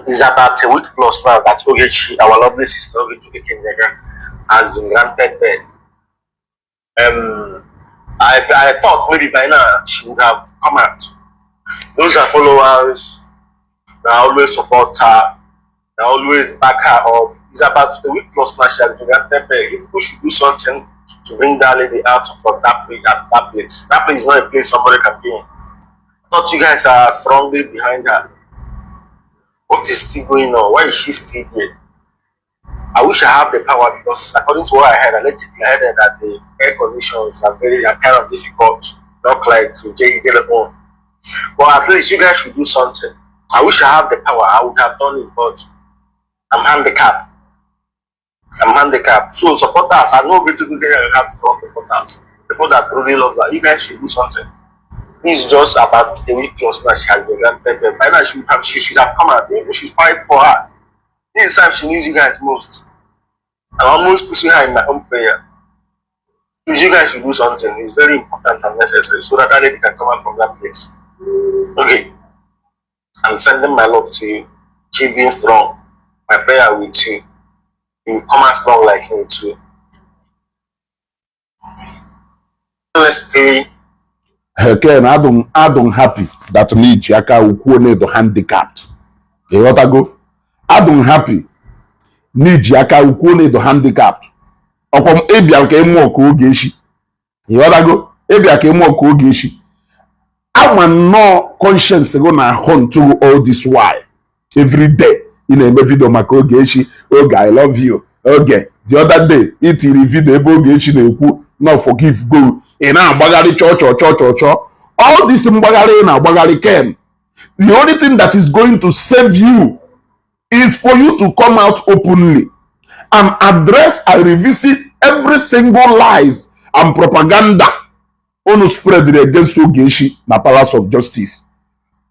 It's about a week plus now that Ogechi, our lovely sister Ogechi Okeke Njaka, has been granted bail. I thought maybe by now she would have come out. Those are followers that always support her, that always back her up. It's about a week plus now she has been granted bail. People should do something to bring that lady out from that place. That place is not a place somebody can be in. I thought you guys are strongly behind her. What is still going on? Why is she still here? I wish I have the power, because according to what I heard, allegedly I heard that the air conditions are kind of difficult, not like to get it on. But at least you guys should do something. I wish I have the power. I would have done it, but I'm handicapped. So supporters, I know people have strong supporters. People that really love that. You guys should do something. This is just about a week plus now she has been granted. By now she should have come out. Maybe she's fighting for her. This time she needs you guys most. I'm almost pushing her in my own prayer. If you guys should do something, it's very important and necessary so that lady can come out from that place. Okay. I'm sending my love to you. Keep being strong. My prayer with you. You come out strong like me too. Honestly, Ken, I don't happy that Njaka will handicapped. You got to go. I don't happy. Njaka will handicapped. Okom ebia ka emu oku Ogechi. You got to go. Ebia ka emu oku Ogechi. I'm no conscience go na hunt to all this while. Every day in a video maka Ogechi. Okay, I love you. Okay. The other day, it video ebe Ogechi na-ekwu no forgive go. Ina agbagari cho. All this mbagari na agbagari Ken. The only thing that is going to save you is for you to come out openly and address and revisit every single lies and propaganda on spread against Ogechi na Palace of Justice.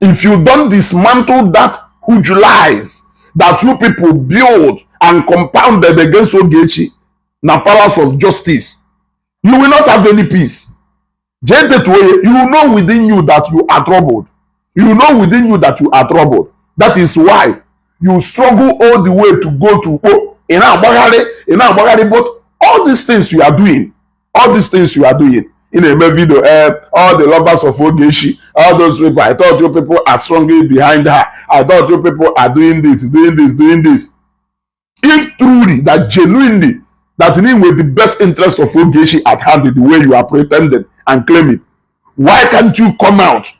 If you don't dismantle that huge lies that you people build and compounded against Ogechi na Palace of Justice, you will not have any peace. You know within you that you are troubled. You know within you that you are troubled. That is why you struggle all the way to go to but all these things you are doing in a video, all the lovers of Ogechi, all those people, I thought you people are strongly behind her. I thought you people are doing this. If truly, that genuinely, that means with the best interest of Ogechi at hand, the way you are pretending and claiming, why can't you come out?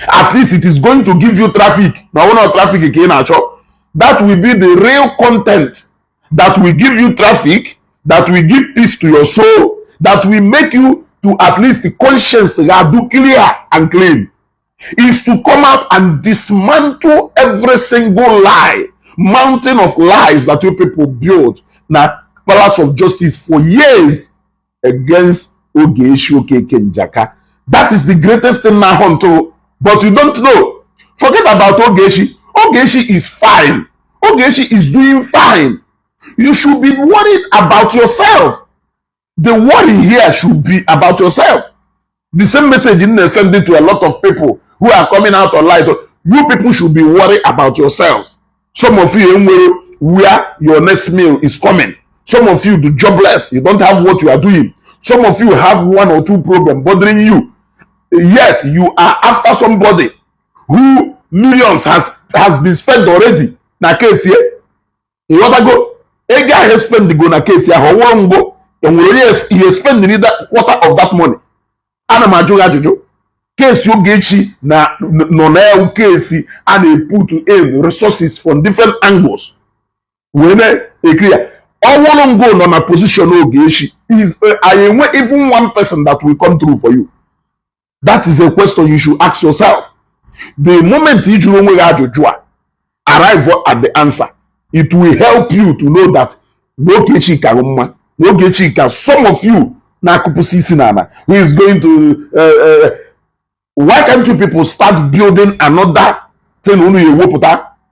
At least it is going to give you traffic. Now, we're not traffic again. That will be the real content that will give you traffic, that will give peace to your soul, that will make you to at least the conscience do clear and clean. Is to come out and dismantle every single lie, mountain of lies that you people build now Palace of Justice for years against Ogechi Okeke Njaka. That is the greatest thing now unto, but you don't know. Forget about Ogechi. Ogechi is fine. Ogechi is doing fine. You should be worried about yourself. The worry here should be about yourself. The same message didn't send it to a lot of people who are coming out online. You people should be worried about yourselves. Some of you where your next meal is coming. Some of you do jobless. You don't have what you are doing. Some of you have one or two problems bothering you. Yet you are after somebody who millions has been spent already. Na case here, you want to go? A guy has spent the go na case here. How long go? And he spent the quarter of that money. Ana majuga jojo. Case Ogechi na no case and they put in resources from different angles. When they clear. All one go on a position Ogechi is even one person that will come through for you. That is a question you should ask yourself. The moment you arrive at the answer, it will help you to know that Ogechi can. Some of you who is going to why can't you people start building another thing?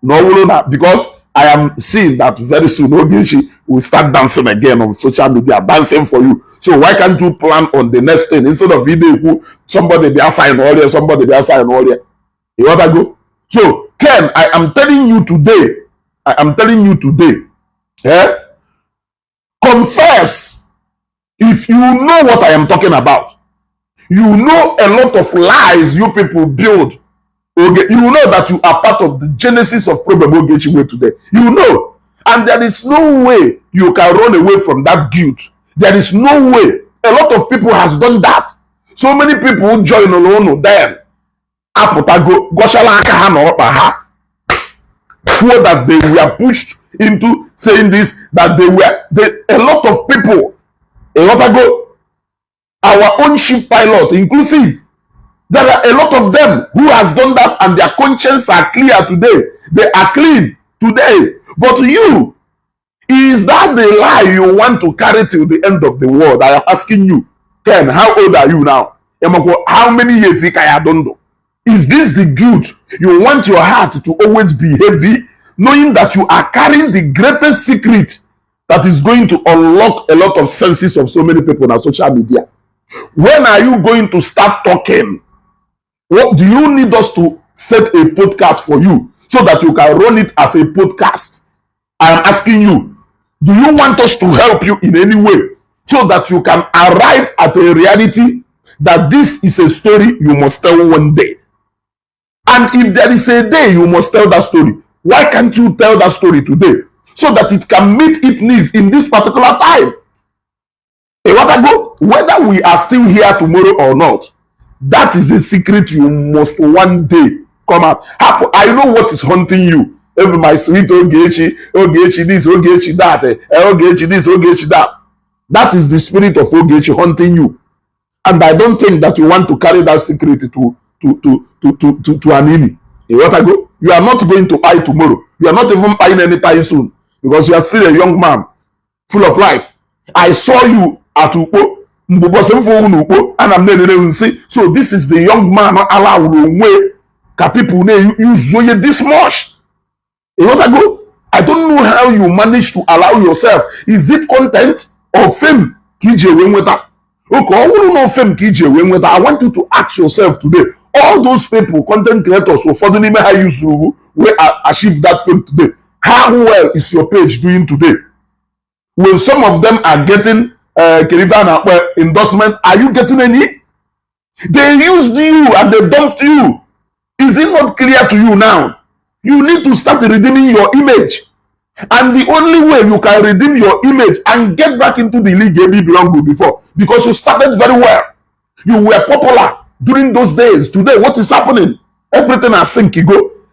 No, because I am seeing that very soon Ogechi will start dancing again on social media, dancing for you. So why can't you plan on the next thing instead of video who somebody be assigned earlier, somebody be assigned earlier? You want to go? So Ken, I am telling you today, eh? Confess. If you know what I am talking about, you know a lot of lies you people build. Okay, you know that you are part of the genesis of problem Ogechi way today. You know, and there is no way you can run away from that guilt. There is no way. A lot of people has done that. So many people join alone then. Aputago, Goshala ha that they were pushed into saying this, that a lot of people, a lot ago, our own ship pilot inclusive, there are a lot of them who has done that and their conscience are clear today. They are clean today. But you, is that the lie you want to carry till the end of the world? I am asking you, Ken, how old are you now? How many years is this the guilt? You want your heart to always be heavy, knowing that you are carrying the greatest secret that is going to unlock a lot of senses of so many people on social media. When are you going to start talking? What do you need us to set a podcast for you so that you can run it as a podcast? I am asking you, do you want us to help you in any way so that you can arrive at a reality that this is a story you must tell one day? And if there is a day you must tell that story, why can't you tell that story today so that it can meet its needs in this particular time? Whether we are still here tomorrow or not, that is a secret you must one day come out. I know what is haunting you. Every my sweet Ogechi this, Ogechi that, Ogechi this, Ogechi that. That is the spirit of Ogechi haunting you. And I don't think that you want to carry that secret to an enemy. You are not going to buy tomorrow. You are not even buying anytime soon because you are still a young man full of life. I saw you at Ukpo. So this is the young man people use this much. I don't know how you manage to allow yourself. Is it content or fame? I want you to ask yourself today. All those people, content creators, who achieve that fame today. How well is your page doing today? When some of them are getting endorsement, are you getting any? They used you and they dumped you. Is it not clear to you now? You need to start redeeming your image. And the only way you can redeem your image and get back into the league you belonged to before, because you started very well. You were popular during those days. Today, what is happening? Everything has sink.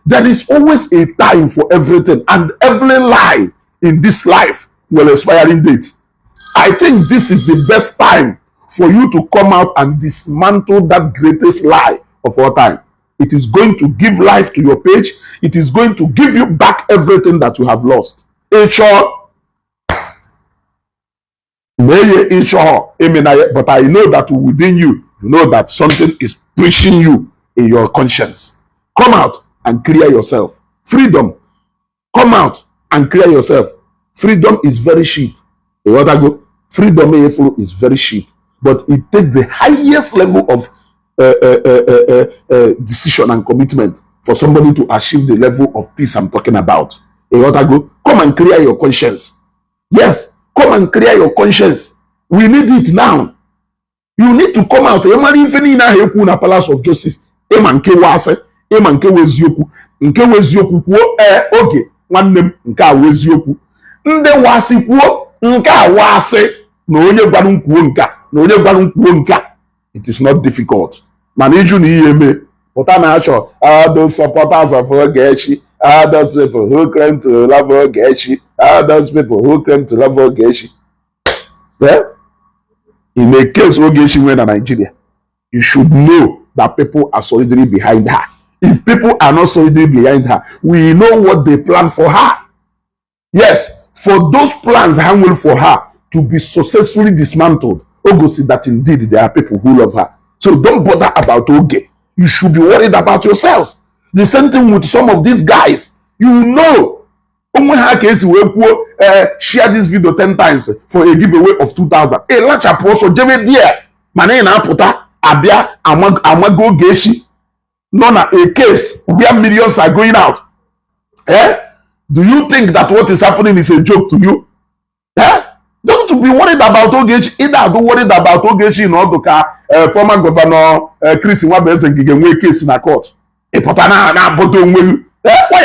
There is always a time for everything, and every lie in this life will expiring date. I think this is the best time for you to come out and dismantle that greatest lie of all time. It is going to give life to your page. It is going to give you back everything that you have lost. But I know that within you, you know that something is pushing you in your conscience. Come out and clear yourself. Freedom. Come out and clear yourself. Freedom is very cheap. Freedom is very cheap, but it takes the highest level of decision and commitment for somebody to achieve the level of peace I'm talking about. Come and clear your conscience. Yes, come and clear your conscience. We need it now. You need to come out. Na Palace of Justice. Ndị wasi kwuo nke a wasi na onye gwara kwuo nka na onye gwara kwuo nka. It is not difficult. Mana iju na ihe eme pụta na achọ those supporters of Ogechi, those people who claim to love Ogechi, those people who claim to love Ogechi. In a case Ogechi went to Nigeria, you should know that people are solidly behind her. If people are not solidly behind her, we know what they plan for her. Yes, for those plans hanging for her to be successfully dismantled, Ogo see that indeed there are people who love her. So don't bother about Oge. You should be worried about yourselves. The same thing with some of these guys. You know, share this video 10 times for a giveaway of 2,000. A large apostle, David dear, Manena Pota, Abia, Amago Geshi. None a case where millions are going out. Eh? Do you think that what is happening is a joke to you? Eh? Don't be worried about Ogechi. Either do worried about Ogechi in Oduka, former governor Chris Nwabeze Ngige case in a court. Why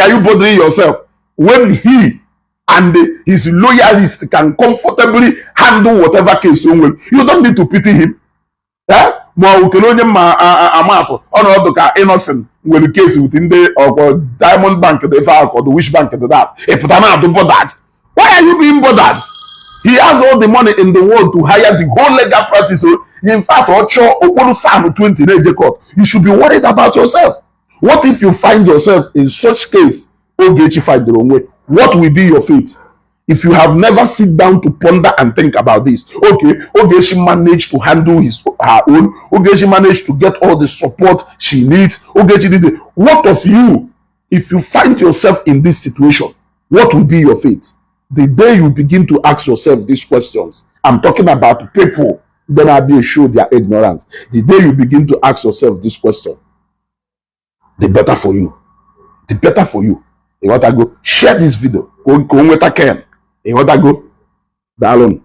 are you bothering yourself when he and his loyalists can comfortably handle whatever case you will? You don't need to pity him. Eh? Innocent when the case within the Diamond Bank, the file or the Wish Bank, that. Why are you being bothered? He has all the money in the world to hire the whole legal practice. So, in fact, you should be worried about yourself. What if you find yourself in such case? Ogechi fight the wrong way. What will be your fate? If you have never sit down to ponder and think about this, okay, Ogechi managed to handle her own. Ogechi managed to get all the support she needs. Ogechi did it. What of you? If you find yourself in this situation, what will be your fate? The day you begin to ask yourself these questions, I'm talking about people, then I'll be assured their ignorance. The day you begin to ask yourself this question, the better for you. The better for you. You want to go share this video. Go with a can. You want to go. Dalon.